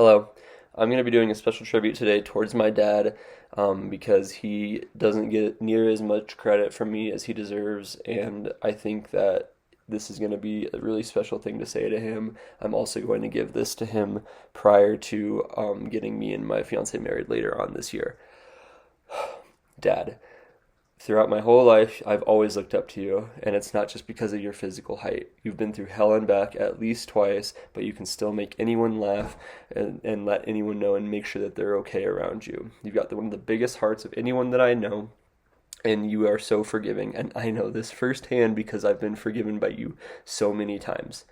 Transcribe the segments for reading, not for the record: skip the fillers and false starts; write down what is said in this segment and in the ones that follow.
Hello. I'm going to be doing a special tribute today towards my dad because he doesn't get near as much credit from me as he deserves, and I think that this is going to be a really special thing to say to him. I'm also going to give this to him prior to getting me and my fiance married later on this year. Dad, throughout my whole life, I've always looked up to you, and it's not just because of your physical height. You've been through hell and back at least twice, but you can still make anyone laugh and let anyone know and make sure that they're okay around you. You've got one of the biggest hearts of anyone that I know, and you are so forgiving, and I know this firsthand because I've been forgiven by you so many times.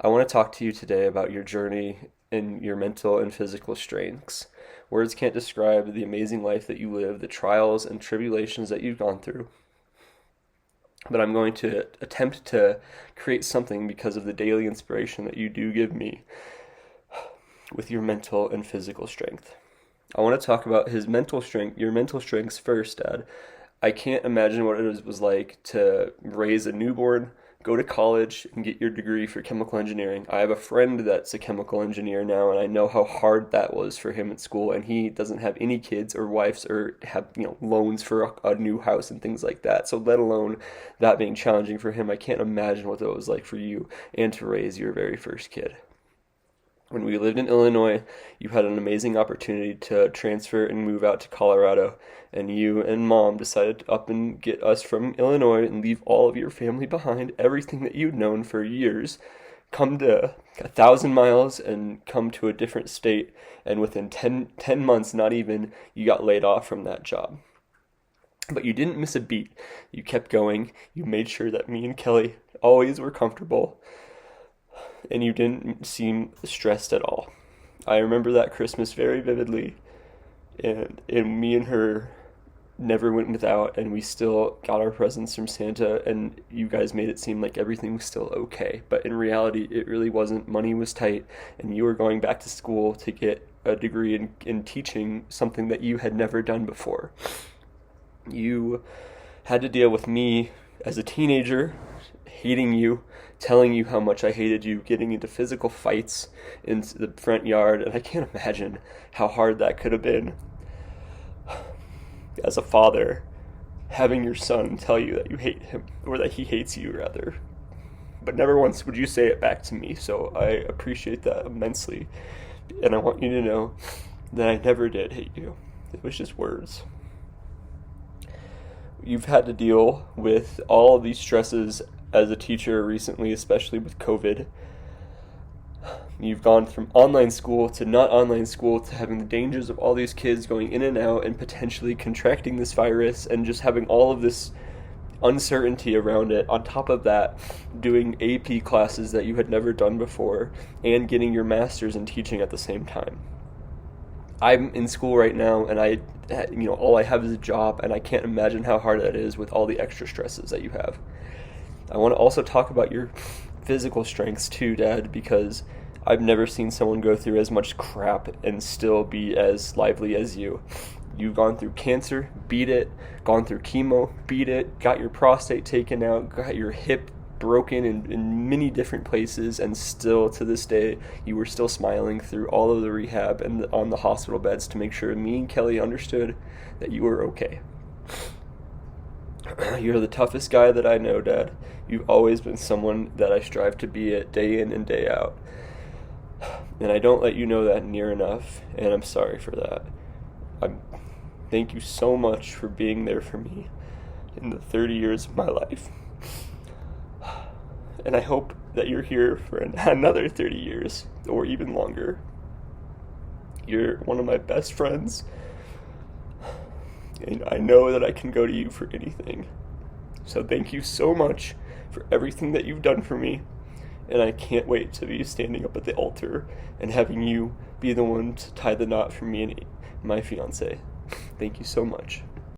I want to talk to you today about your journey and your mental and physical strengths. Words can't describe the amazing life that you live, the trials and tribulations that you've gone through. But I'm going to attempt to create something because of the daily inspiration that you do give me with your mental and physical strength. I want to talk about his mental strength, your mental strengths first, Dad. I can't imagine what it was like to raise a newborn, go to college, and get your degree for chemical engineering. I have a friend that's a chemical engineer now, and I know how hard that was for him at school, and he doesn't have any kids or wives or have, loans for a new house and things like that. So let alone that being challenging for him, I can't imagine what that was like for you and to raise your very first kid. When we lived in Illinois, you had an amazing opportunity to transfer and move out to Colorado, and you and Mom decided to up and get us from Illinois and leave all of your family behind, everything that you'd known for years, come to 1,000 miles and come to a different state, and within 10 months, not even, you got laid off from that job. But you didn't miss a beat. You kept going. You made sure that me and Kelly always were comfortable, and you didn't seem stressed at all. I remember that Christmas very vividly, and me and her never went without, and we still got our presents from Santa, and you guys made it seem like everything was still okay. But in reality, it really wasn't. Money was tight, and you were going back to school to get a degree in teaching something that you had never done before. You had to deal with me as a teenager, hating you, telling you how much I hated you, getting into physical fights in the front yard, and I can't imagine how hard that could have been. As a father, having your son tell you that you hate him, or that he hates you, rather. But never once would you say it back to me, so I appreciate that immensely, and I want you to know that I never did hate you. It was just words. You've had to deal with all of these stresses as a teacher recently, especially with COVID. You've gone from online school to not online school to having the dangers of all these kids going in and out and potentially contracting this virus and just having all of this uncertainty around it. On top of that, doing AP classes that you had never done before and getting your master's in teaching at the same time. I'm in school right now, and all I have is a job, and I can't imagine how hard that is with all the extra stresses that you have. I want to also talk about your physical strengths too, Dad, because I've never seen someone go through as much crap and still be as lively as you. You've gone through cancer, beat it, gone through chemo, beat it, got your prostate taken out, got your hip broken in many different places, and still to this day you were still smiling through all of the rehab and on the hospital beds to make sure me and Kelly understood that you were okay. You're the toughest guy that I know, Dad. You've always been someone that I strive to be at day in and day out. And I don't let you know that near enough, and I'm sorry for that. Thank you so much for being there for me in the 30 years of my life. And I hope that you're here for another 30 years, or even longer. You're one of my best friends, and I know that I can go to you for anything. So thank you so much for everything that you've done for me, and I can't wait to be standing up at the altar and having you be the one to tie the knot for me and my fiance. Thank you so much.